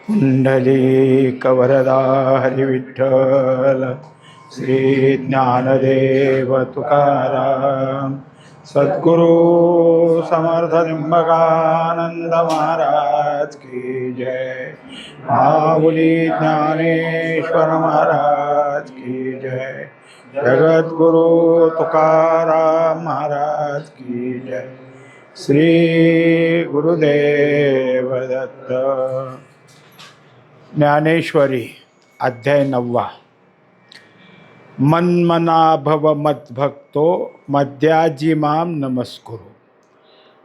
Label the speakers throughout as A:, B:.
A: पुंडलीकवरदा हरिविठ्ठल श्री ज्ञानदेव तुकाराम सद्गुरु समर्थ त्र्यंबकानंद महाराज की जय। माऊली ज्ञानेश्वर महाराज की जय। जगद्गुरु तुकाराम महाराज की जय। श्री गुरुदेव दत्त। ज्ञानेश्वरी अध्याय 9। मन्मना भव मद्भक्तो मद्याजी माम नमस्कुरु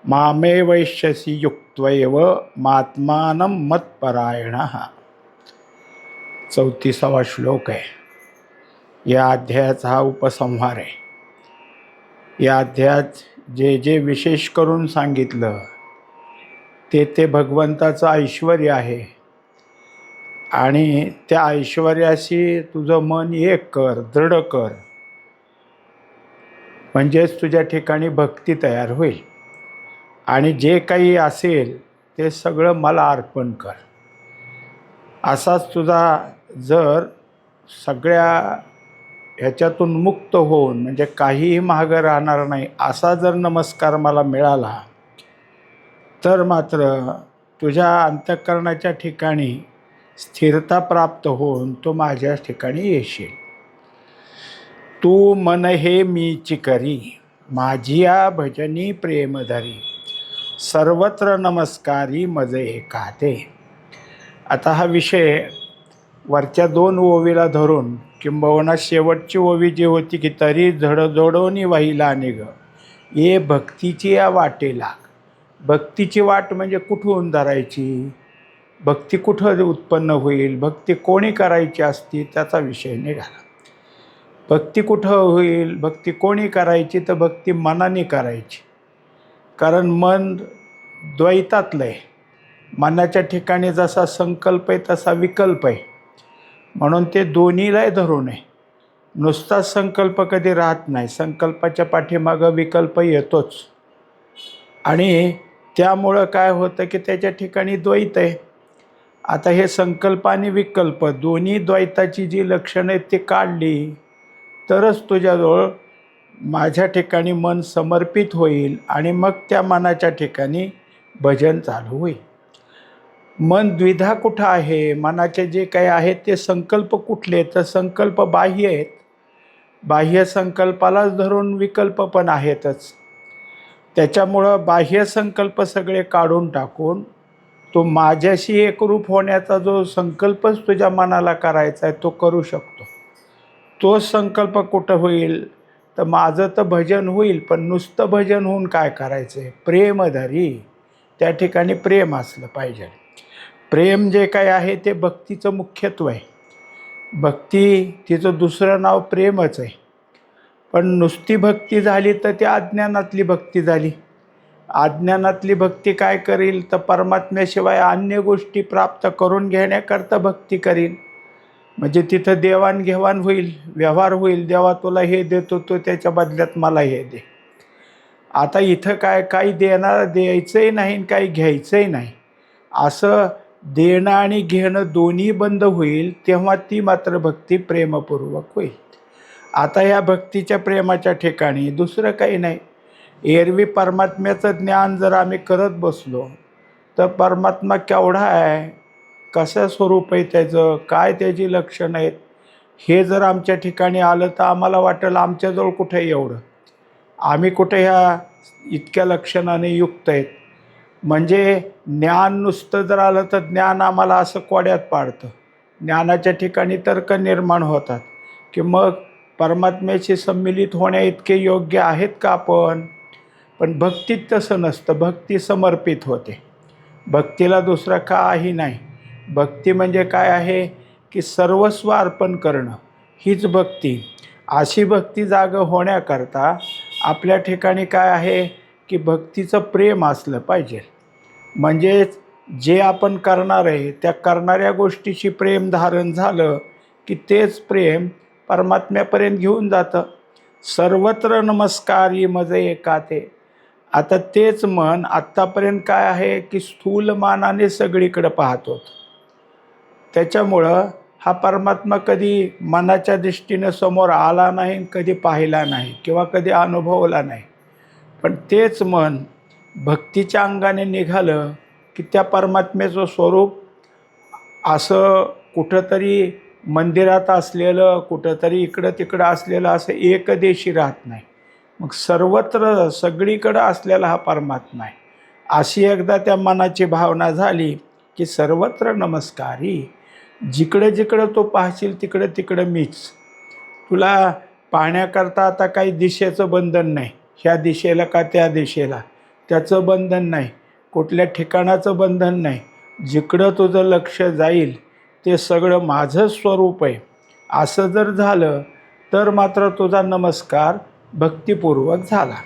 A: मामे वैश्यसी युक्त्वैव मात्मानं मत्परायणः। 34वा श्लोक आहे। या अध्यायाचा हा उपसंहार आहे। या अध्यायात जे जे विशेष करून सांगितलं ते भगवंताचं ऐश्वर्य आहे आणि त्या ऐश्वर्याशी तुझं मन एक कर, दृढ कर, म्हणजेच तुझ्या ठिकाणी भक्ती तयार होईल आणि जे काही असेल ते सगळं मला अर्पण कर। असाच तुझा जर सगळ्या ह्याच्यातून मुक्त होऊन म्हणजे काहीही मागं राहणार नाही असा जर नमस्कार मला मिळाला तर मात्र तुझ्या अंतःकरणाच्या ठिकाणी स्थिरता प्राप्त होऊन तो माझ्या ठिकाणी येशील। तू मन हे मीची करी माझिया भजनी प्रेमधरी सर्वत्र नमस्कारी मज एकाते। आता हा विषय वरच्या 2 ओवीला धरून किंबहुना शेवटची ओवी जी होती की तरी झडजोडोनी वाहिला निघ ये भक्तीची या वाटेला। भक्तीची वाट म्हणजे कुठून धरायची, भक्ती कुठं उत्पन्न होईल, भक्ती कोणी करायची असती त्याचा विषय निघाला। भक्ती कुठं होईल, भक्ती कोणी करायची तर भक्ती मनाने करायची। कारण मन द्वैतातलं आहे। मनाच्या ठिकाणी जसा संकल्प आहे तसा विकल्प आहे, म्हणून ते दोन्हीलाही धरू नये। नुसताच संकल्प कधी राहत नाही, संकल्पाच्या पाठीमागं विकल्प येतोच आणि त्यामुळं काय होतं की त्याच्या ठिकाणी द्वैत आहे। आता हे संकल्प आणि विकल्प दोन्ही द्वैताची जी लक्षणं आहेत ती काढली तरच तुझ्याजवळ माझ्या ठिकाणी मन समर्पित होईल आणि मग त्या मनाच्या ठिकाणी भजन चालू होईल। मन द्विधा कुठं आहे, मनाचे जे काही आहेत ते संकल्प कुठले तर संकल्प बाह्य आहेत। बाह्य संकल्पालाच धरून विकल्प पण आहेतच। त्याच्यामुळं बाह्य संकल्प सगळे काढून टाकून तो माझ्याशी एकरूप होण्याचा जो संकल्पच तुझ्या मनाला करायचा आहे तो करू शकतो। तो संकल्प कुठं होईल तर माझं तर भजन होईल, पण नुसतं भजन होऊन काय करायचं आहे, प्रेमधरी त्या ठिकाणी प्रेम असलं पाहिजे। प्रेम जे काय आहे ते भक्तीचं मुख्यत्व आहे। भक्ती तिचं दुसरं नाव प्रेमच आहे। पण नुसती भक्ती झाली तर ती अज्ञानातली भक्ती झाली। अज्ञानातली भक्ती काय करील तर परमात्म्याशिवाय अन्य गोष्टी प्राप्त करून घेण्याकरता भक्ती करील। म्हणजे तिथं देवाणघेवाण होईल, व्यवहार होईल, देवा तुला हे देतो तो त्याच्या बदल्यात मला हे दे। आता इथं काही द्यायचंही नाही काही घ्यायचंही नाही, असं देणं आणि घेणं दोन्ही बंद होईल तेव्हा ती मात्र भक्ती प्रेमपूर्वक होईल। आता या भक्तीच्या प्रेमाच्या ठिकाणी दुसरं काही नाही। एरवी परमात्म्याचं ज्ञान जर आम्ही करत बसलो तर परमात्मा केवढा आहे, कसं स्वरूप आहे त्याचं, काय त्याची लक्षणं आहेत, हे जर आमच्या ठिकाणी आलं तर आम्हाला वाटेल आमच्याजवळ कुठे एवढं, आम्ही कुठे ह्या इतक्या लक्षणाने युक्त आहेत। म्हणजे ज्ञान नुसतं जर आलं तर ज्ञान आम्हाला असं कोड्यात पाडतं। ज्ञानाच्या ठिकाणी तर्क निर्माण होतात की मग परमात्म्याशी सम्मिलित होण्या इतके योग्य आहेत का आपण। पण भक्तीत तसं नसतं, भक्ती समर्पित होते। भक्तीला दुसरं काही नाही। भक्ती म्हणजे काय आहे की सर्वस्व अर्पण करणं हीच भक्ती। अशी भक्ती जागं होण्याकरता आपल्या ठिकाणी काय आहे की भक्तीचं प्रेम असलं पाहिजे। म्हणजेच जे आपण करणार आहे त्या करणाऱ्या गोष्टीशी प्रेम धारण झालं की तेच प्रेम परमात्म्यापर्यंत घेऊन जातं। सर्वत्र नमस्कारी मज एकाते। आता तेच मन आत्तापर्यंत काय आहे की स्थूल मानाने सगळीकडे पाहतो। त्याच्यामुळं हा परमात्मा कधी मनाच्या दृष्टीनं समोर आला नाही, कधी पाहिला नाही किंवा कधी अनुभवला नाही. पण तेच मन भक्तीच्या अंगाने निघालं की त्या परमात्म्याचं स्वरूप असं कुठंतरी मंदिरात असलेलं, कुठंतरी इकडं तिकडं असलेलं असं एकदेशी राहत नाही. मग सर्वत्र सगळीकडं असलेला हा परमात्मा आहे. अशी एकदा त्या मनाची भावना झाली की सर्वत्र नमस्कारी, जिकडं जिकडं तो पाहशील तिकडं तिकडं मीच. तुला पाहण्याकरता आता काही दिशेचं बंधन नाही, ह्या दिशेला का त्या दिशेला, त्याचं बंधन नाही, कुठल्या ठिकाणाचं बंधन नाही. जिकडं तुझं लक्ष जाईल ते सगळं माझं स्वरूप आहे. असं जर झालं तर मात्र तुझा नमस्कार भक्तिपूर्वक झाला.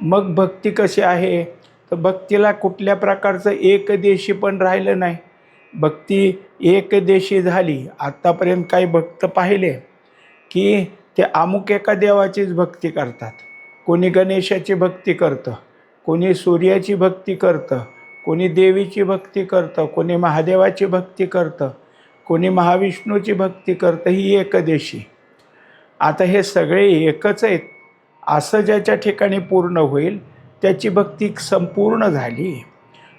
A: मग भक्ती कशी आहे, तर भक्तीला कुठल्या प्रकारचं एकदेशी पण राहिलं नाही. भक्ती एकदेशी झाली. आत्तापर्यंत काही भक्त पाहिले की ते अमुक एका देवाचीच भक्ती करतात. कोणी गणेशाची भक्ती करतं, कोणी सूर्याची भक्ती करतं, कोणी देवीची भक्ती करतं, कोणी महादेवाची भक्ती करतं, कोणी महाविष्णूची भक्ती करतं. ही एकदेशी. आता हे सगळे एकच आहेत असं ज्याच्या ठिकाणी पूर्ण होईल त्याची भक्ती संपूर्ण झाली.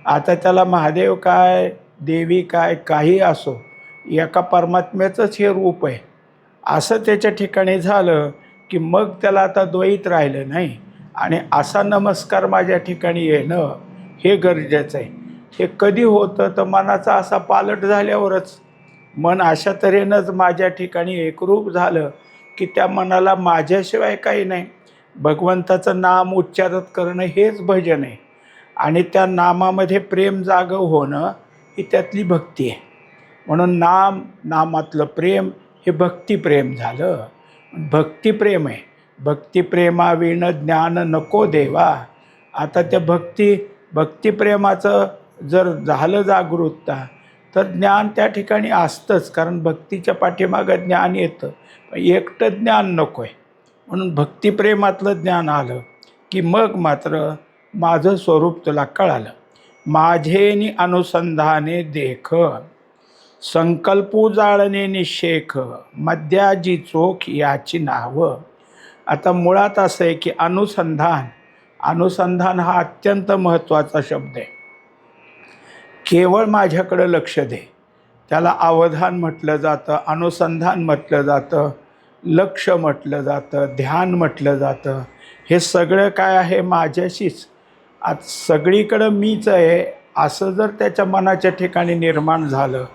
A: आता त्याला महादेव काय, देवी काय, काही असो, एका परमात्म्याचंच हे रूप आहे असं त्याच्या ठिकाणी झालं की मग त्याला आता द्वैत राहिलं नाही. आणि असा नमस्कार माझ्या ठिकाणी येणं हे गरजेचं आहे. हे कधी होतं, तर मनाचा असा पालट झाल्यावरच. मन अशा तऱ्हेनंच माझ्या ठिकाणी एकरूप झालं की त्या मनाला माझ्याशिवाय काही नाही. भगवंताचं नाम उच्चारत करणं हेच भजन आहे. आणि त्या नामामध्ये प्रेम जागं होणं ही त्यातली भक्ती आहे. म्हणून नामातलं प्रेम हे भक्तिप्रेम झालं. भक्तिप्रेम आहे. भक्तिप्रेमाविण ज्ञान नको देवा. आता त्या भक्तिप्रेमाचं जर झालं जागरूकता तर ज्ञान त्या ठिकाणी असतंच. कारण भक्तीच्या पाठीमागं ज्ञान येतं, एकटं ज्ञान नको आहे. म्हणून भक्तिप्रेमातलं ज्ञान आलं की मग मात्र माझं स्वरूप तुला कळालं. माझेनी अनुसंधाने देख, संकल्पू जाळणे निशेख, मद्याजी चोख याची नावं. आता मुळात असं आहे की अनुसंधान हा अत्यंत महत्त्वाचा शब्द आहे. केवळ माझ्याकडं लक्ष दे, त्याला अवधान म्हटलं जातं, अनुसंधान म्हटलं जातं, लक्ष म्हटलं जातं, ध्यान म्हटलं जातं. हे सगळं काय आहे, माझ्याशीच. आज सगळीकडं मीच आहे असं जर त्याच्या मनाच्या ठिकाणी निर्माण झालं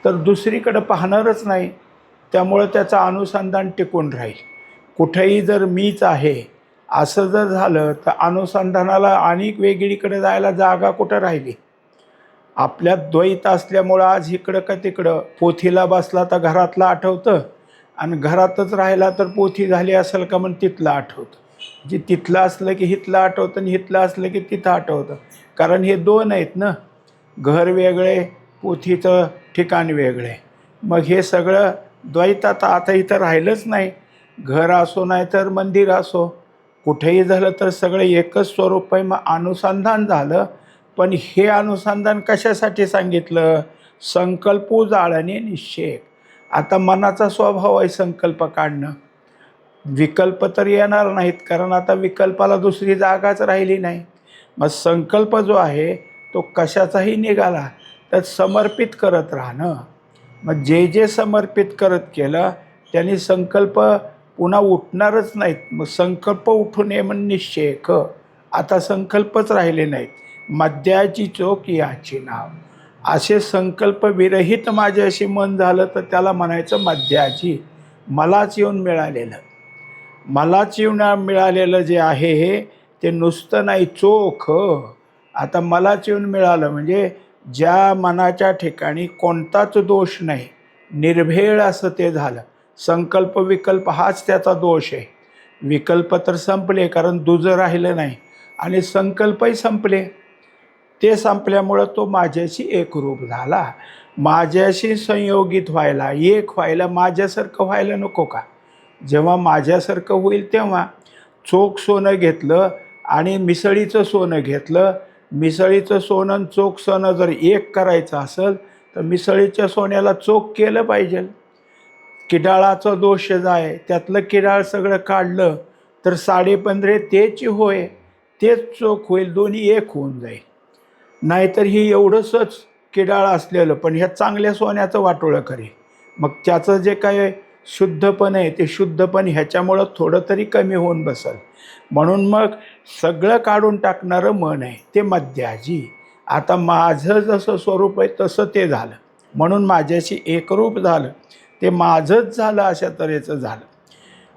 A: तर दुसरीकडं पाहणारच नाही. त्यामुळं त्याचं अनुसंधान टिकून राहील. कुठेही जर मीच आहे असं जर झालं तर अनुसंधानाला अनेक वेगळीकडे जायला जागा कुठं राहिली. आपल्यात द्वैत असल्यामुळं आज इकडं का तिकडं, पोथीला बसला तर घरातलं आठवतं आणि घरातच राहिला तर पोथी झाली असेल का मग तिथलं आठवतं. जे तिथलं असलं की हिथलं आठवतं आणि हिथलं असलं की तिथं आठवतं. कारण हे दोन आहेत ना, घर वेगळे, पोथीचं ठिकाण वेगळे. मग हे सगळं द्वैतात आता इथं राहिलंच नाही. घर असो नाही तर मंदिर असो, कुठेही झालं तर सगळं एकच स्वरूप आहे. मग अनुसंधान झालं. पण हे अनुसंधान कशासाठी सांगितलं, संकल्पू जाळणे निश्चय. आता मनाचा स्वभाव आहे संकल्प काढणं. विकल्प तर येणार नाहीत, कारण आता विकल्पाला दुसरी जागाच राहिली नाही. मग संकल्प जो आहे तो कशाचाही निघाला तर समर्पित करत राहणं. मग जे जे समर्पित करत केलं त्यांनी संकल्प पुन्हा उठणारच नाहीत. मग संकल्प उठू नये म्हणून निश्चय आता संकल्पच राहिले नाहीत. मद्याची चोख याची नाव. असे संकल्प विरहित माझ्याशी मन झालं तर त्याला म्हणायचं मद्याची. मलाच येऊन मिळालेलं जे आहे हे ते नुसतं नाही, चोख. आता मलाच येऊन मिळालं म्हणजे ज्या मनाच्या ठिकाणी कोणताच दोष नाही, निर्भेळ असं ते झालं. संकल्प विकल्प हाच त्याचा दोष आहे. विकल्प तर संपले कारण दुजं राहिलं नाही, आणि संकल्पही संपले. ते संपल्यामुळं तो माझ्याशी एकरूप झाला. माझ्याशी संयोगित व्हायला, एक व्हायला, माझ्यासारखं व्हायला नको का. जेव्हा माझ्यासारखं होईल तेव्हा चोख सोनं घेतलं आणि मिसळीचं सोनं घेतलं. मिसळीचं सोनं आणि चोख सोनं जर एक करायचं असेल तर मिसळीच्या सोन्याला चोख केलं पाहिजे. किडाळाचं दोष जाय, त्यातलं किडाळ सगळं काढलं तर 15.5 तेची होय, तेच चोख होईल, दोन्ही एक होऊन जाईल. नाहीतर ही एवढंसंच किडाळ असलेलं पण ह्या चांगल्या सोन्याचं वाटोळं करेल. मग त्याचं जे काय शुद्धपण आहे ते शुद्धपण ह्याच्यामुळं थोडं तरी कमी होऊन बसेल. म्हणून मग सगळं काढून टाकणारं मन आहे ते मध्याजी. आता माझं जसं स्वरूप आहे तसं ते झालं, म्हणून माझ्याशी एकरूप झालं, ते माझंच झालं, अशा तऱ्हेचं झालं.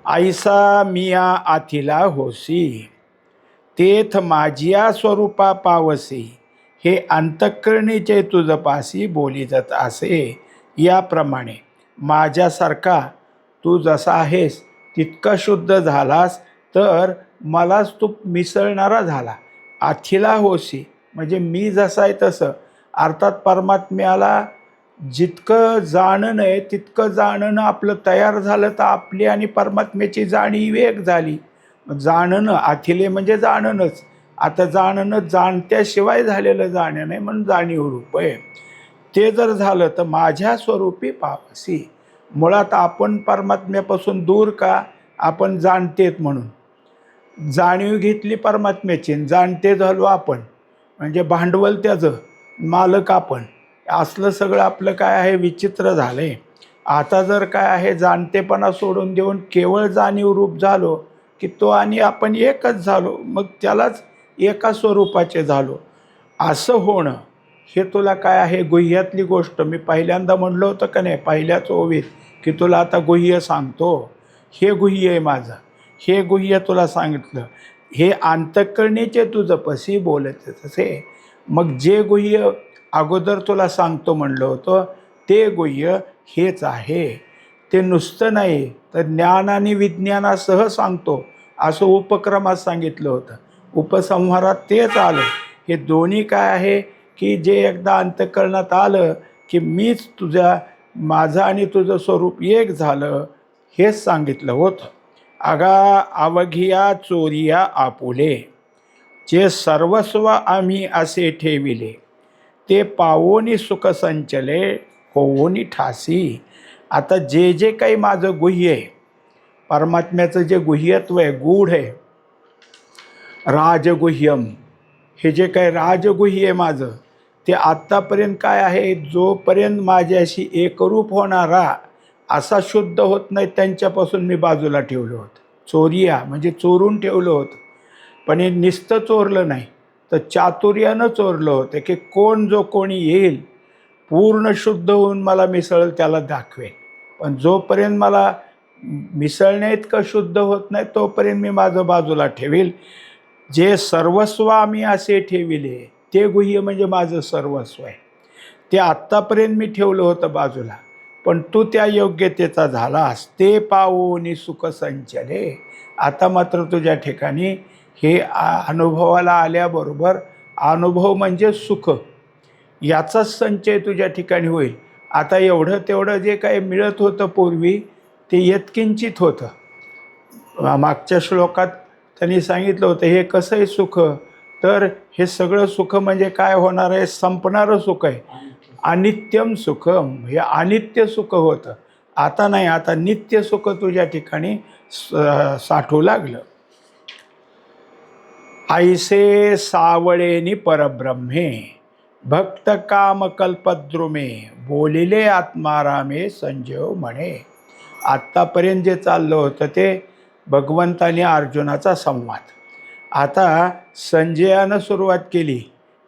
A: ऐसा मिया आथिला होसी, तेथ माझिया स्वरूपा पावसी, हे अंतःकरणीचे तुझ पासी बोलित असे. याप्रमाणे माझ्यासारखा तू जसा आहेस तितका शुद्ध झालास तर मलाच तू मिसळणारा झाला. आथिला होसी म्हणजे मी जसा आहे तसं, अर्थात परमात्म्याला जितकं जाणणं आहे तितकं जाणणं आपलं तयार झालं तर आपली आणि परमात्म्याची जाणीव एक झाली. जाणणं आथिले म्हणजे जाणणंच. आता जाणणं जाणत्याशिवाय झालेलं जाणं नाही, म्हणून जाणीव रूप आहे. ते जर झालं तर माझ्या स्वरूपी पावसी. मुळात आपण परमात्म्यापासून दूर का, आपण जाणतेत म्हणून जाणीव घेतली परमात्म्याची, जाणते झालो आपण, म्हणजे भांडवल त्याचं, मालक आपण. असलं सगळं आपलं काय आहे विचित्र झालं आहे. आता जर काय आहे जाणतेपणा सोडून देऊन केवळ जाणीव रूप झालो की तो आणि आपण एकच झालो, मग त्यालाच एका स्वरूपाचे झालो. असं होणं हे तुला काय आहे गुह्यातली गोष्ट. मी पहिल्यांदा म्हणलं होतं का नाही पहिल्याच ओवीत की तुला आता गुह्य सांगतो. हे गुह्य आहे माझं, हे गुह्य तुला सांगितलं. हे अंतःकरणीचे तुझं पशी बोलत तसे. मग जे गुह्य अगोदर तुला सांगतो म्हणलं होतं ते गुह्य हेच आहे. ते नुसतं नाही तर ज्ञान आणि विज्ञानासह सांगतो असं उपक्रमात सांगितलं होतं. उपसंहारात तेच आलं. हे दोन्ही काय आहे की जे एकदा अंतःकरणात आलं की मीच तुझ्या, माझं आणि तुझं स्वरूप एक झालं, हेच सांगितलं होतं. अगा अवघिया चोरिया आपुले, जे सर्वस्व आम्ही असे ठेविले, ते पावोनी सुख संचले होवोनी ठासी. आता जे जे काही माझं गुह्य आहे, परमात्म्याचं जे गुह्यत्व आहे, गूढ आहे, राजगुह्यम, हे जे काही राजगुह्य आहे माझं, ते आत्तापर्यंत काय आहे, जोपर्यंत माझ्याशी एकरूप होणारा असा शुद्ध होत नाही त्यांच्यापासून मी बाजूला ठेवलं होतं. चोरिया म्हणजे चोरून ठेवलं होतं. पण हे नुसतं चोरलं नाही तर चातुर्यानं चोरलं होतं की कोण जो कोणी येईल पूर्ण शुद्ध होऊन मला मिसळेल त्याला दाखवेल. पण जोपर्यंत मला मिसळण्या इतकं शुद्ध होत नाही तोपर्यंत मी माझं बाजूला ठेवील. जे सर्वस्व आम्ही असे ठेविले, ते गुह्य म्हणजे माझं सर्वस्व आहे. ते आत्तापर्यंत मी ठेवलं होतं बाजूला, पण तू त्या योग्यतेचा झालास. ते पावोनी सुख संचले. आता मात्र तुझ्या ठिकाणी हे अनुभवाला आल्याबरोबर, अनुभव म्हणजे सुख, याचाच संचय तुझ्या ठिकाणी होईल. आता एवढं तेवढं जे काही मिळत होतं पूर्वी ते यत्किंचित होतं. मागच्या श्लोकात त्यांनी सांगितलं होतं हे कसं आहे सुख, तर हे सगळं सुख म्हणजे काय होणार आहे, संपणारं सुख आहे. अनित्यम सुखम, हे अनित्य सुख होतं. आता नाही, आता नित्य सुख तुझ्या ठिकाणी साठू लागलं. ऐसे सावळेनी परब्रह्मे, भक्त काम कल्पद्रुमे, बोलिले आत्मारामे संजीव म्हणे. आत्तापर्यंत जे चाललं होतं ते भगवंताने अर्जुनाचा संवाद. आता संजयानं सुरुवात केली,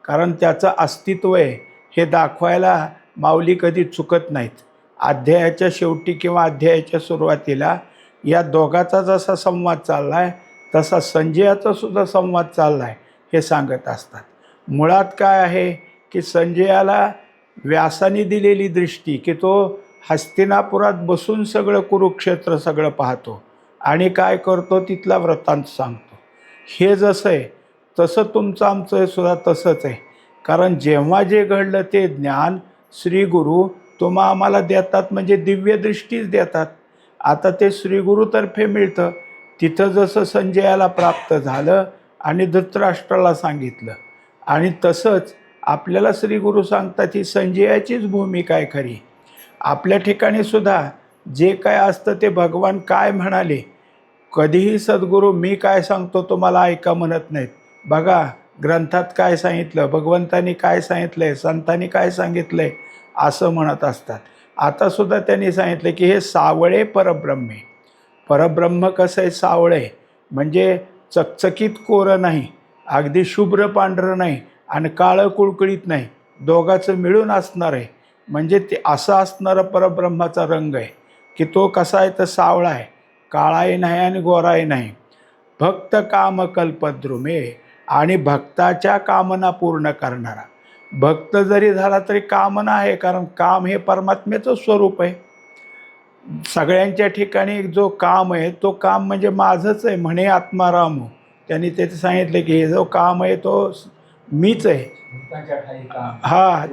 A: कारण त्याचं अस्तित्व आहे हे दाखवायला माऊली कधी चुकत नाहीत. अध्यायाच्या शेवटी किंवा अध्यायाच्या सुरुवातीला या दोघाचा जसा संवाद चालला आहे तसा संजयाचा सुद्धा संवाद चालला आहे हे सांगत असतात. मुळात काय आहे की संजयाला व्यासाने दिलेली दृष्टी की तो हस्तिनापुरात बसून सगळं कुरुक्षेत्र सगळं पाहतो आणि काय करतो तिथला वृत्तांत सांगतो. हे जसं आहे तसं तुमचं आमचं सुद्धा तसंच आहे. कारण जेव्हा जे घडलं ते ज्ञान श्री गुरु तुम्हा आम्हाला देतात, म्हणजे दिव्य दृष्टीच देतात. आता ते श्री गुरुतर्फे मिळतं. तिथं जसं संजयाला प्राप्त झालं आणि धृतराष्ट्राला सांगितलं, आणि तसंच आपल्याला श्री गुरु सांगतात ही संजयाचीच भूमिका आहे खरी. आपल्या ठिकाणी सुद्धा जे काय असतं ते भगवान काय म्हणाले, कधीही सद्गुरू मी काय सांगतो तुम्हाला ऐका म्हणत नाहीत. बघा ग्रंथात काय सांगितलं, भगवंतांनी काय सांगितलं आहे, संतांनी काय सांगितलं आहे असं म्हणत असतात. आतासुद्धा त्यांनी सांगितलं की हे सावळे परब्रह्मे. परब्रह्म कसं आहे, सावळे म्हणजे चकचकीत कोरं नाही, अगदी शुभ्र पांढरं नाही आणि काळं कुळकुळीत नाही, दोघाचं मिळून असणार आहे. म्हणजे ते असं असणारं परब्रह्माचा रंग आहे की तो कसा आहे तर सावळा आहे, काळाही नाही आणि गोराही नाही. भक्त काम कल्पद्रुमे आणि भक्ताच्या कामना पूर्ण करणारा. भक्त जरी झाला तरी कामना आहे, कारण काम हे परमात्म्याचं स्वरूप आहे. सगळ्यांच्या ठिकाणी जो काम आहे तो काम म्हणजे माझंच आहे म्हणे आत्माराम. त्यांनी त्याचं सांगितलं की हे जो काम आहे तो मीच आहे. हा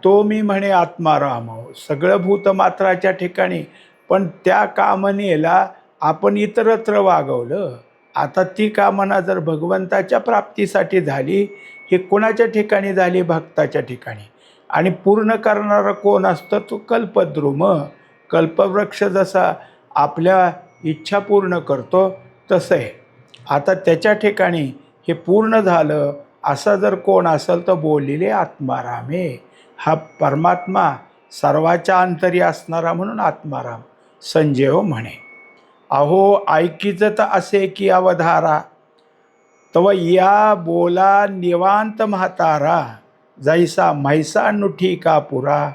A: तो मी म्हणे आत्माराम. सगळं भूतमात्राच्या ठिकाणी, पण त्या कामनेला आपण इतरत्र वागवलं. आता ती कामना जर भगवंताच्या प्राप्तीसाठी झाली, हे कोणाच्या ठिकाणी झाली, भक्ताच्या ठिकाणी. आणि पूर्ण करणारा कोण असतं, तो कल्पद्रुम. कल्पवृक्ष जसा आपल्या इच्छा पूर्ण करतो तसं आहे. आता त्याच्या ठिकाणी हे पूर्ण झालं असा जर कोण असेल तर बोलिले आत्मारामे. हा परमात्मा सर्वाच्या अंतरी असणारा म्हणून आत्माराम. संजय म्हणे अहो ऐकिजत असे की अवधारा, तव या बोला निवांत म्हातारा, जैसा म्हैसा नुठी का पुरा,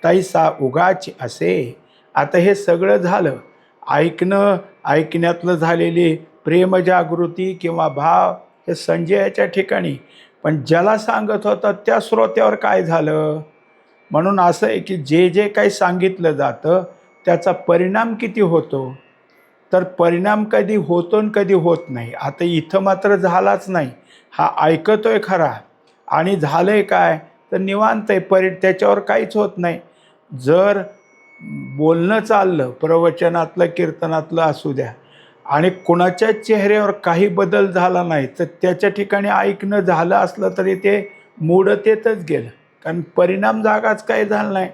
A: तैसा उगाच असे. आता हे सगळं झालं, ऐकण्यातलं झालेली प्रेमजागृती किंवा भाव हे संजयाच्या ठिकाणी. पण ज्याला सांगत होता त्या श्रोत्यावर काय झालं. म्हणून असं आहे की जे जे काही सांगितलं जातं त्याचा परिणाम किती होतो, तर परिणाम कधी होतो आणि कधी होत नाही. आता इथं मात्र झालाच नाही. हा ऐकतोय खरा आणि झालं आहे काय तर निवांत आहे, त्याच्यावर काहीच होत नाही. जर बोलणं चाललं प्रवचनातलं कीर्तनातलं असू द्या आणि कुणाच्याच चेहऱ्यावर काही बदल झाला नाही, तर त्याच्या ठिकाणी ऐकणं झालं असलं तरी ते मूढतेतच गेलं, कारण परिणाम जागाच काही झाला नाही.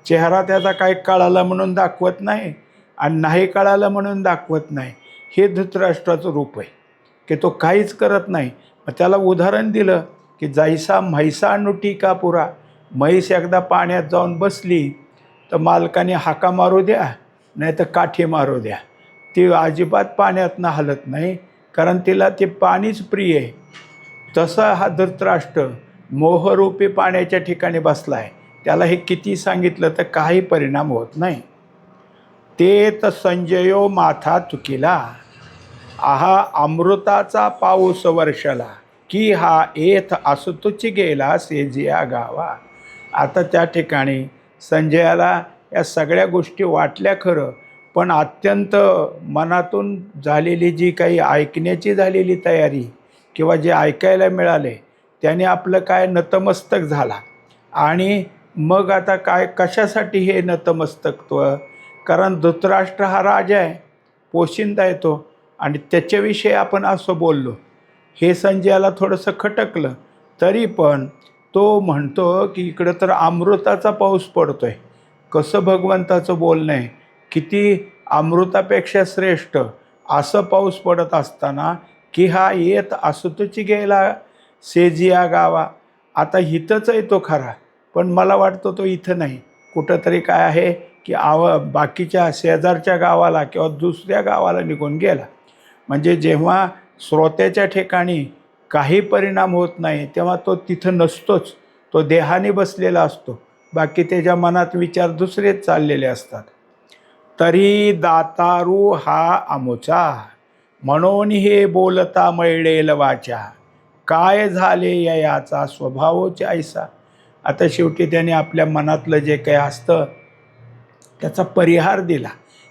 A: चेहरा त्याचा काही कळाला म्हणून दाखवत नाही आणि नाही कळालं म्हणून दाखवत नाही. हे धृतराष्ट्राचं रूप आहे की तो काहीच करत नाही. मग त्याला उदाहरण दिलं की जैसा म्हैसा नुटी का पुरा. म्हैस एकदा पाण्यात जाऊन बसली तर मालकाने हाका मारू द्या नाही तर काठी मारू द्या, ती अजिबात पाण्यातनं हलत नाही, कारण तिला ते पाणीच प्रिय आहे. तसा हा धृतराष्ट्र मोहरूपी पाण्याच्या ठिकाणी बसला आहे. त्याला हे किती सांगितलं तर काही परिणाम होत नाही. ते तर संजयो माथा चुकिला, आहा अमृताचा पाऊस वर्षला, की हा येथ असतुची गेला सेजिया गावा. आता त्या ठिकाणी संजयाला या सगळ्या गोष्टी वाटल्या खरं, पण अत्यंत मनातून झालेली जी काही ऐकण्याची झालेली तयारी किंवा जे ऐकायला मिळाले त्याने आपलं काय नतमस्तक झाला. आणि मग आता काय कशासाठी हे नतमस्तकत्व, कारण धृतराष्ट्र हा राजा आहे, पोशिंदा येतो आणि त्याच्याविषयी आपण असं बोललो, हे संजयाला थोडंसं खटकलं. तरी पण तो म्हणतो की इकडं तर अमृताचा पाऊस पडतो आहे, कसं भगवंताचं बोलणं आहे, किती अमृतापेक्षा श्रेष्ठ असं पाऊस पडत असताना की हा येत असतोची गेला सेजिया गावा. आता इथंच आहे तो खरा, पण मला वाटतं तो इथं नाही, कुठंतरी काय आहे की बाकीच्या शेजारच्या गावाला किंवा दुसऱ्या गावाला निघून गेला. म्हणजे जेव्हा श्रोत्याच्या ठिकाणी काही परिणाम होत नाही तेव्हा तो तिथं नसतोच, तो देहाने बसलेला असतो, बाकी त्याच्या मनात विचार दुसरेच चाललेले असतात. तरी दातारू हा अमुचा, म्हणून हे बोलता मैळेल वाचा, काय झाले याचा स्वभावच ऐसा. आता शेवटी त्याने आपल्या मनातलं जे काही असतं त्याचा परिहार दिला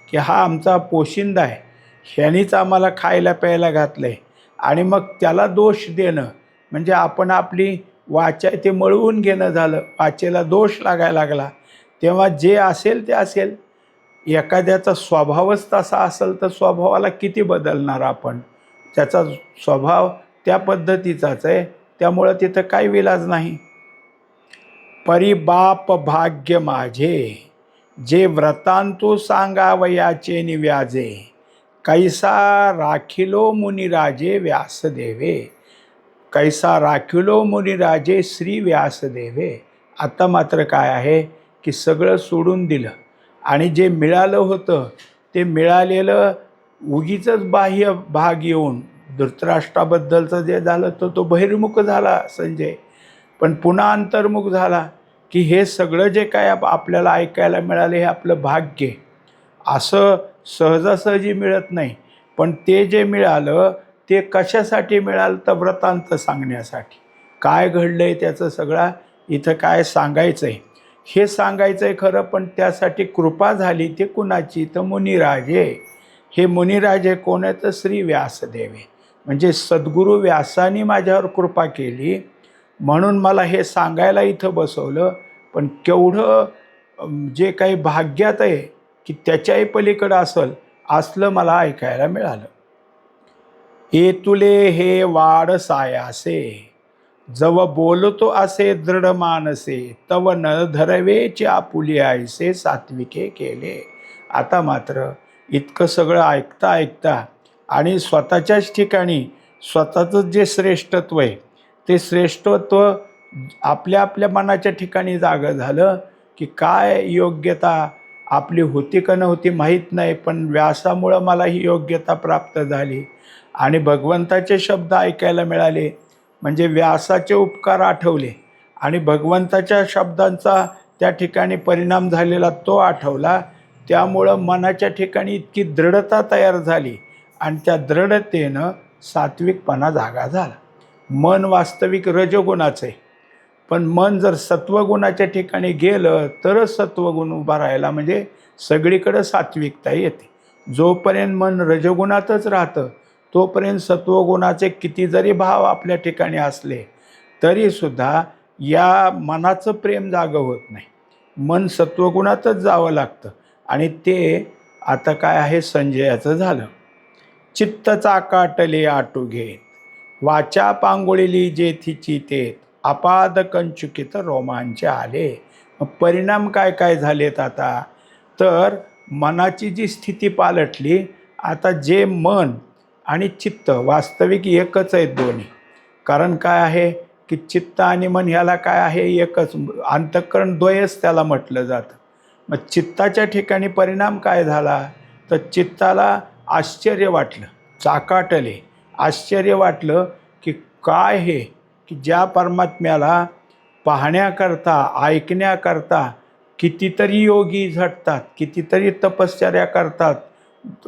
A: की हा आमचा पोशिंदा आहे, ह्यानीच आम्हाला खायला प्यायला घातलं आहे. आणि मग त्याला दोष देणं म्हणजे आपण आपली वाचा ते मळवून घेणं झालं, वाचेला दोष लागायला लागला. तेव्हा जे असेल ते असेल, एखाद्याचा स्वभावच तसा असेल तर स्वभावाला किती बदलणार आपण, त्याचा स्वभाव त्या पद्धतीचाच आहे, त्यामुळं तिथं काही विलाज नाही. परिबाप भाग्य माझे, जे व्रतांतू सांगावयाचे निव्याजे, कैसा राखिलो मुनिराजे व्यासदेवे, कैसा राखिलो मुनिराजे श्री व्यासदेवे. आता मात्र काय आहे की सगळं सोडून दिलं आणि जे मिळालं होतं ते मिळालेलं उगीचच बाह्य भाग येऊन धृतराष्ट्राबद्दलचं जे झालं तो बहिर्मुख झाला संजय. पण पुन्हा अंतर्मुख झाला की हे सगळं जे काय आपल्याला ऐकायला मिळालं हे आपलं भाग्य, असं सहजासहजी मिळत नाही. पण ते जे मिळालं ते कशासाठी मिळालं तर व्रतांत सांगण्यासाठी. काय घडलं आहे त्याचं सगळं इथं काय सांगायचं आहे, हे सांगायचं आहे खरं. पण त्यासाठी कृपा झाली ते कुणाची तर मुनिराजे. हे मुनिराजे कोण आहे तर श्री व्यासदेवे, म्हणजे सद्गुरू व्यासानी माझ्यावर कृपा केली म्हणून मला हे सांगायला इथं बसवलं. पण केवढं जे काही भाग्यात आहे की त्याच्याही पलीकडं असलं मला ऐकायला मिळालं. हे तुले हे वाड सायासे, जव बोलतो असे दृढ मानसे, तव न धरवेचे आपुली आयसे सात्विके केले. आता मात्र इतकं सगळं ऐकता ऐकता आणि स्वतःच्याच ठिकाणी स्वतःचं जे श्रेष्ठत्व आहे ते श्रेष्ठत्व आपल्या आपल्या मनाच्या ठिकाणी जागं झालं की काय योग्यता आपली होती का नव्हती माहीत नाही, पण व्यासामुळं मला ही योग्यता प्राप्त झाली आणि भगवंताचे शब्द ऐकायला मिळाले. म्हणजे व्यासाचे उपकार आठवले आणि भगवंताच्या शब्दांचा त्या ठिकाणी परिणाम झालेला तो आठवला. त्यामुळं मनाच्या ठिकाणी इतकी दृढता तयार झाली आणि त्या दृढतेनं सात्विकपणा जागा झाला. मन वास्तविक रजोगुणाचं आहे, पण मन जर सत्वगुणाच्या ठिकाणी गेलं तरच सत्वगुण उभा राहायला, म्हणजे सगळीकडं सात्विकता येते. जोपर्यंत मन रजोगुणातच राहतं तोपर्यंत सत्वगुणाचे किती जरी भाव आपल्या ठिकाणी असले तरीसुद्धा या मनाचं प्रेम जागं होत नाही. मन सत्वगुणातच जावं लागतं आणि ते आता काय आहे संजयाचं झालं. चित्त चाकाटले आटू घेत, वाचा पांगुळिली जेथीची तेत, अपाद कंचुकित रोमांच आले. परिणाम काय काय झालेत आता तर मनाची जी स्थिती पालटली. आता जे मन आणि चित्त वास्तविक एकच आहेत दोन्ही. कारण काय आहे की चित्त आणि मन ह्याला काय आहे एकच, अंतःकरण द्वयच त्याला म्हटलं जातं. मग चित्ताच्या ठिकाणी परिणाम काय झाला तर चित्ताला आश्चर्य वाटलं, चाकाटले आश्चर्य वाटलं की काय हे की ज्या परमात्म्याला पाहण्याकरता ऐकण्याकरता कितीतरी योगी झटतात, कितीतरी तपश्चर्या करतात,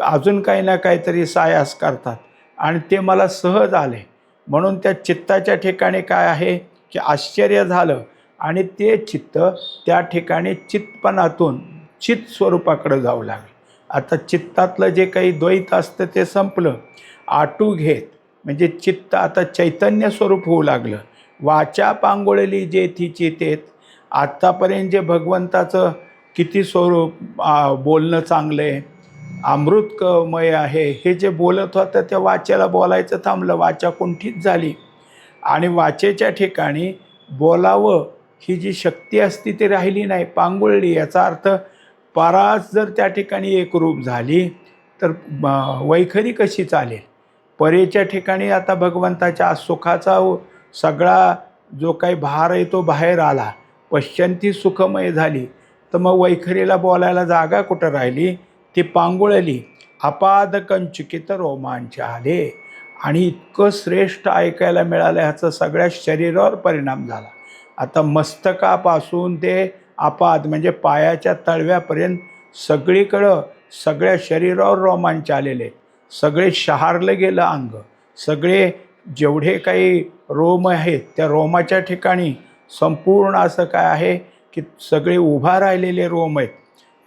A: अजून काही ना काहीतरी सायास करतात आणि ते मला सहज आले. म्हणून त्या चित्ताच्या ठिकाणी काय आहे की आश्चर्य झालं आणि ते चित्त त्या ठिकाणी चित्तपणातून चित्त स्वरूपाकडे जाऊ लागलं. आता चित्तातलं जे काही द्वैत असतं ते संपलं. आटू घेत म्हणजे चित्त आता चैतन्य स्वरूप होऊ लागलं. वाचा पांगुळली जेथीची तेत, आत्तापर्यंत जे भगवंताचं किती स्वरूप बोलणं चांगलं आहे, अमृतमय आहे, हे जे बोलत होतं त्या वाचेला बोलायचं थांबलं. वाचा कुंठित झाली आणि वाचेच्या ठिकाणी बोलावं ही जी शक्ती असती ती राहिली नाही, पांगुळली. याचा अर्थ पराच जर त्या ठिकाणी एकरूप झाली तर वैखरी कशी चालेल. परेच्या ठिकाणी आता भगवंताच्या सुखाचा सगळा जो काही भार आहे तो बाहेर आला, पश्चंती सुखमय झाली, तर मग वैखरीला बोलायला जागा कुठं राहिली, ती पांगुळली. अपाद कंचुकित रोमांच आले आणि इतकं श्रेष्ठ ऐकायला मिळालं ह्याचा सगळ्या शरीरावर परिणाम झाला. आता मस्तकापासून ते अपाद म्हणजे पायाच्या तळव्यापर्यंत सगळीकडं सगळ्या शरीरावर रोमांच आलेले, सगळे शहारलं गेलं अंग, सगळे जेवढे काही रोम आहेत त्या रोमाच्या ठिकाणी संपूर्ण असं काय आहे की सगळे उभा राहिलेले रोम आहेत.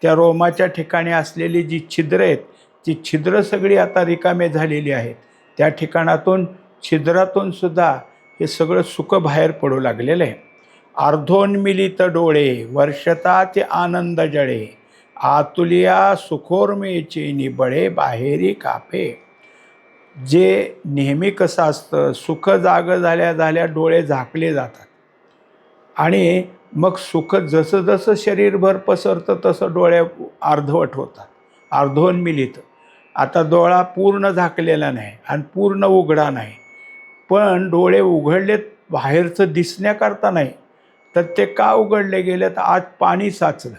A: त्या रोमाच्या ठिकाणी असलेली जी छिद्र आहेत ती छिद्र सगळी आता रिकामे झालेली आहेत. त्या ठिकाणातून छिद्रातून सुद्धा हे सगळं सुख बाहेर पडू लागलेलं आहे. अर्धोन्मिलित डोळे वर्षता ते आनंद जळे, आतुलिया सुखोर्मेचे निबळे बाहेरी कापे. जे नेहमी कसं असतं सुख जागं झाल्या झाल्या डोळे झाकले जातात आणि मग सुख जसं जसं शरीरभर पसरतं तसं डोळे अर्धवट होतात, अर्धोन्मिलित. आता डोळा पूर्ण झाकलेला नाही आणि पूर्ण उघडा नाही, पण डोळे उघडलेत बाहेरचं दिसण्याकरता नाही. तर ते का उघडले गेले? तर आत पाणी साचलं,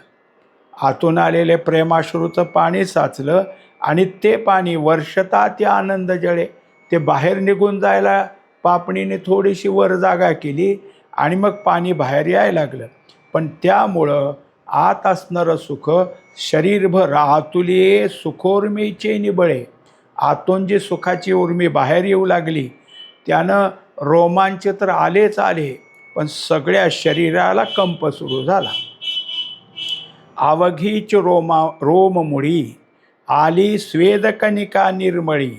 A: आतून आलेले प्रेमाश्रूचं पाणी साचलं आणि ते पाणी वर्षता ते आनंद जळे. ते बाहेर निघून जायला पापणीने थोडीशी वर जागा केली आणि मग पाणी बाहेर यायला लागलं. पण त्यामुळं आत असणारं सुख शरीरभर आतुलिये सुखोर्मीचे निबळे, आतून जी सुखाची उर्मी बाहेर येऊ लागली त्यानं रोमांच तर आलेच आले, पण सगळ्या शरीराला कंप सुरू झाला. अवघीच रोममुळी आली स्वेदकनिका निर्मळी,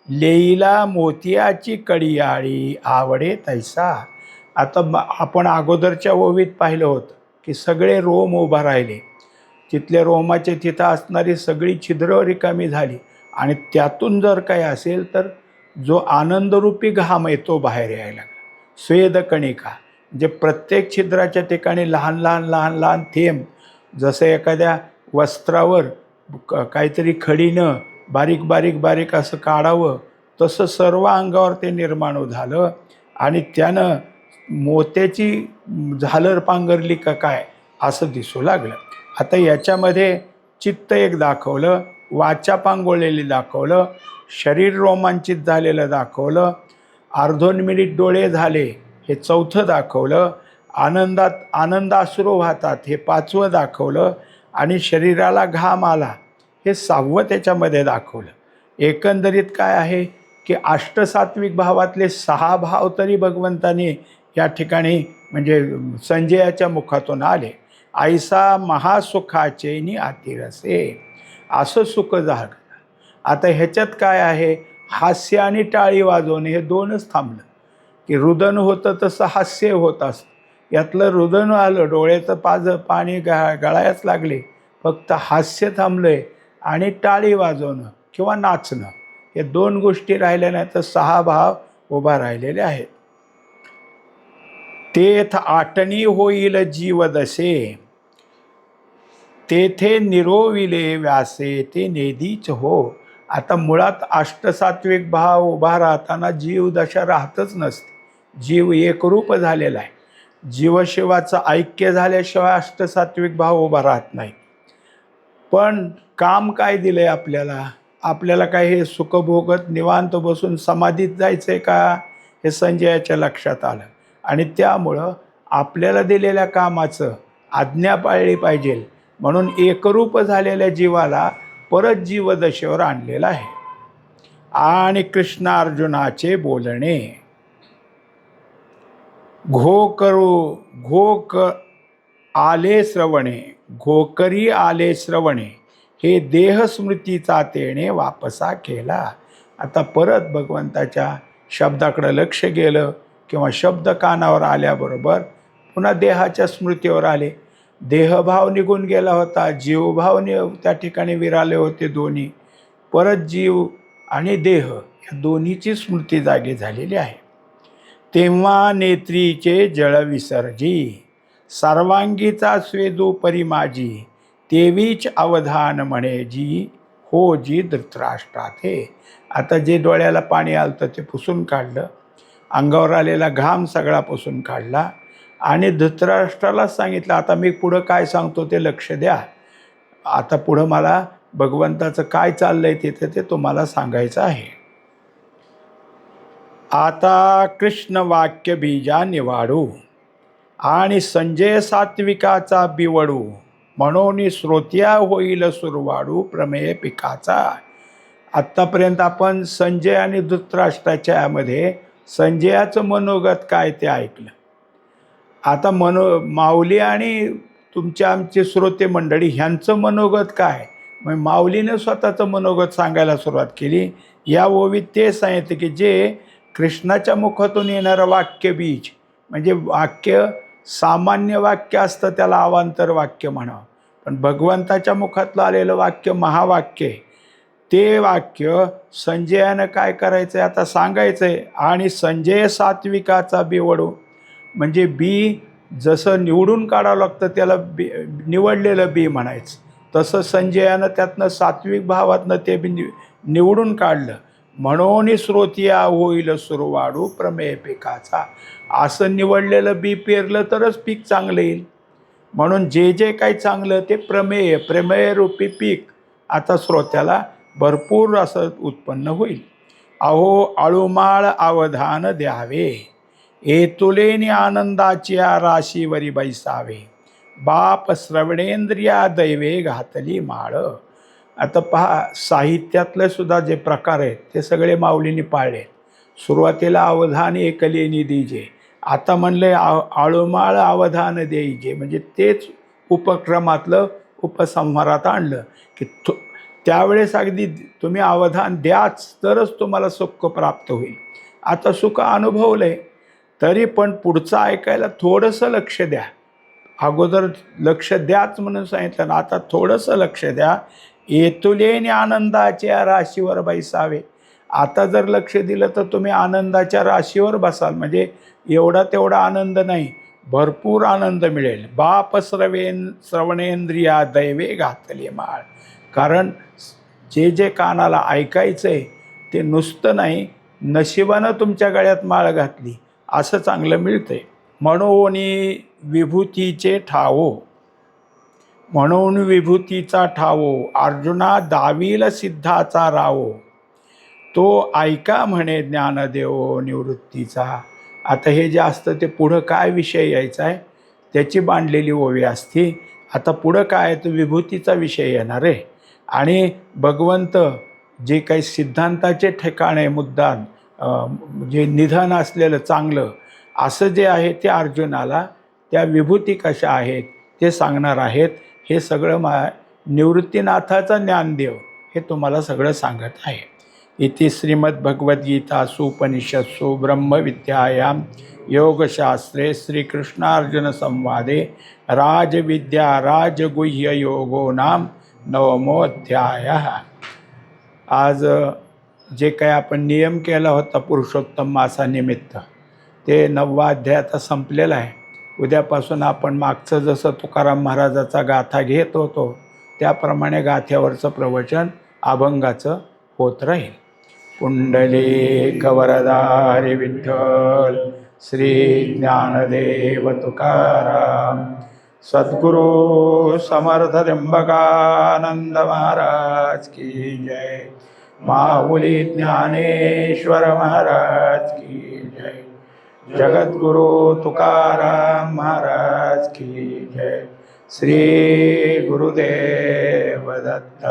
A: लेईला मोतियाची कडियाळी आवडे तैसा. आता आपण अगोदरच्या ओवीत पाहिलं होतं की सगळे रोम उभा राहिले, तिथले रोमाचे तिथं असणारी सगळी छिद्रं रिकामी झाली आणि त्यातून जर काही असेल तर जो आनंदरूपी घाम आहे तो बाहेर यायला लागला. स्वेदकणिका म्हणजे प्रत्येक छिद्राच्या ठिकाणी लहान लहान लहान लहान थेंब, जसं एखाद्या वस्त्रावर काहीतरी खडीनं बारीक बारीक बारीक असं काढावं तसं सर्व अंगावर ते निर्माण झालं आणि त्यानं मोत्याची झालर पांघरली का काय असं दिसू लागलं. आता याच्यामध्ये चित्त एक दाखवलं, वाचा पांगोळलेली दाखवलं, शरीर रोमांचित झालेलं दाखवलं, अर्धोन्मिलित डोळे झाले हे चौथं दाखवलं, आनंदाश्रू वाहतात हे पाचवं दाखवलं आणि शरीराला घाम आला हे सहावं त्याच्यामध्ये दाखवलं. एकंदरीत काय आहे की अष्टसात्विक भावातले 6 भाव तरी भगवंताने या ठिकाणी म्हणजे संजयाच्या मुखातून आले. ऐसा महासुखाचे नि अतिरसे, असं सुख झालं. आता ह्याच्यात काय आहे, हास्य आणि टाळी वाजवणे हे दोनच थांबलं. की रुदन होतं तसं हास्य होत असतं, यातलं रुदन आलं, डोळ्याचं पाणी गळायच लागले, फक्त हास्य थांबलंय आणि टाळी वाजवणं किंवा नाचणं हे 2 गोष्टी राहिल्या नाही, तर 6 भाव उभा राहिलेले आहेत. तेथ आटणी होईल जीवदशे, तेथे निरोविले व्यासे ते नेदीच हो. आता मुळात अष्टसात्विक भाव उभा राहताना जीवदशा राहतच नसते, जीव एकरूप झालेला आहे. जीवशिवाचं ऐक्य झाल्याशिवाय अष्टसात्विक भाव उभा राहत नाही. पण काम काय दिलंय आपल्याला? आपल्याला काय हे सुख भोगत निवांत बसून समाधीत जायचंय का? हे संजयाच्या लक्षात आलं आणि त्यामुळं आपल्याला दिलेल्या कामाचं आज्ञा पाळली पाहिजे म्हणून एकरूप झालेल्या जीवाला परत जीवदशेवर आणलेलं आहे. आणि कृष्ण अर्जुनाचे बोलणे, आले श्रवणे, घोकरी आले श्रवणे, हे देहस्मृतीचा तेणे वापसा केला. आता परत भगवंताच्या शब्दाकडे लक्ष गेलं किंवा शब्द कानावर आल्याबरोबर पुन्हा देहाच्या स्मृतीवर आले. देहभाव निघून गेला होता, जीवभाव त्या ठिकाणी विराले होते दोन्ही. परत जीव आणि देह या दोन्हीची स्मृती जागी झालेली आहे. तेव्हा नेत्रीचे जळ विसर्जी, सर्वांगीचा स्वेदू परी माझी, तेवीच अवधान म्हणे जी हो जी धृतराष्ट्राते. आता जे डोळ्याला पाणी आलं ते पुसून काढलं, अंगावर आलेला घाम सगळा पुसून काढला आणि धृतराष्ट्राला सांगितलं, आता मी पुढं काय सांगतो ते लक्ष द्या. आता पुढं मला भगवंताचं काय चाललंय तिथे ते तुम्हाला सांगायचं आहे. आता कृष्ण वाक्य बीजा निवाडू आणि संजय सात्विकाचा बिवडू, म्हणून श्रोत्या होईल सुरवाडू प्रमेय पिकाचा. आत्तापर्यंत आपण संजय आणि धृतराष्ट्राच्या यामध्ये संजयाचं मनोगत काय ते ऐकलं. आता माऊली आणि आमचे श्रोते मंडळी ह्यांचं मनोगत काय, मग माऊलीने स्वतःचं मनोगत सांगायला सुरुवात केली. या ओवीत ते सांगितलं की जे कृष्णाच्या मुखातून येणारं वाक्य बीज, म्हणजे वाक्य सामान्य वाक्य असतं त्याला अवांतर वाक्य म्हणावं, पण भगवंताच्या मुखातलं आलेलं वाक्य महावाक्य, ते वाक्य संजयानं काय करायचं आहे आता सांगायचं आहे. आणि संजय सात्विकाचा बिवडू म्हणजे बी जसं निवडून काढावं लागतं त्याला निवडलेलं बी म्हणायचं, तसं संजयानं त्यातनं सात्विक भावातनं ते बी निवडून काढलं. म्हणून श्रोतिया होईल सुरवाडू प्रमेय पिकाचा. असं निवडलेलं बी पेरलं तरच पीक चांगलं येईल. म्हणून जे जे काही चांगलं ते प्रमेय रूपी पीक आता श्रोत्याला भरपूर असं उत्पन्न होईल. अहो आळूमाळ अवधान द्यावे, एतुलेनी आनंदाच्या राशीवरी बैसावे. बाप श्रवणेंद्रिया दैवे घातली माळ. आता पहा, साहित्यातले सुद्धा जे प्रकार आहेत ते सगळे माऊलींनी पाळले. सुरुवातीला अवधान एकलेनी दीजे, आता म्हणले आळूमाळ अवधान देईजे, म्हणजे तेच उपक्रमातलं उपसंहारात आणलं की त्यावेळेस अगदी तुम्ही अवधान द्याच तरच तुम्हाला सुख प्राप्त होईल. आता सुख अनुभवलं आहे तरी पण पुढचं ऐकायला थोडंसं लक्ष द्या. अगोदर लक्ष द्याच म्हणून सांगितलं ना, आता थोडंसं लक्ष द्या. येतुलेने आनंदाच्या राशीवर बैसावे. आता जर लक्ष दिलं तर तुम्ही आनंदाच्या राशीवर बसाल, म्हणजे एवढा तेवढा आनंद नाही, भरपूर आनंद मिळेल. बाप श्रवणेंद्रिया दैवे घातली माळ. कारण जे जे कानाला ऐकायचं आहे ते नुसतं नाही, नशिबानं तुमच्या गळ्यात माळ घातली असं चांगलं मिळतंय. म्हणून विभूतीचे ठावो, म्हणून विभूतीचा ठावो, अर्जुना दावील सिद्धाचा रावो. तो ऐका म्हणे ज्ञानदेव निवृत्तीचा. आता हे जे असतं ते पुढं काय विषय यायचा आहे त्याची बांधलेली ओवी असती. आता पुढं काय तो विभूतीचा विषय येणार आहे. आणि भगवंत जे काही सिद्धांताचे ठिकाणे मुद्दाम जे निधन असलेलं चांगलं असं जे आहे ते अर्जुनाला त्या विभूती कशा आहेत ते सांगणार आहेत. हे सगळं निवृत्तीनाथाचा ज्ञानदेव हे तुम्हाला सगळं सांगत आहे. इति श्रीमद्भगवद्गीतासु उपनिषत्सु ब्रह्मविद्यायां योगशास्त्रे श्रीकृष्णार्जुन संवादे राजविद्या राजगुह्य योगो नाम नवमोऽध्यायः. आज जे काही आपण नियम केला होता पुरुषोत्तम मासानिमित्त ते 9वा अध्याय आता संपलेला आहे. उद्यापासून आपण मागचं जसं तुकाराम महाराजाचा गाथा घेत होतो त्याप्रमाणे गाथ्यावरचं प्रवचन अभंगाचं होत राहील. पुंडलिक वरदारी विठ्ठल श्री ज्ञानदेव तुकाराम सद्गुरु समर्थ त्र्यंबकानंद महाराज की जय. माऊली ज्ञानेश्वर महाराज की जय. जगद्गुरु तुकाराम महाराज की जय. श्री गुरुदेव दत्त.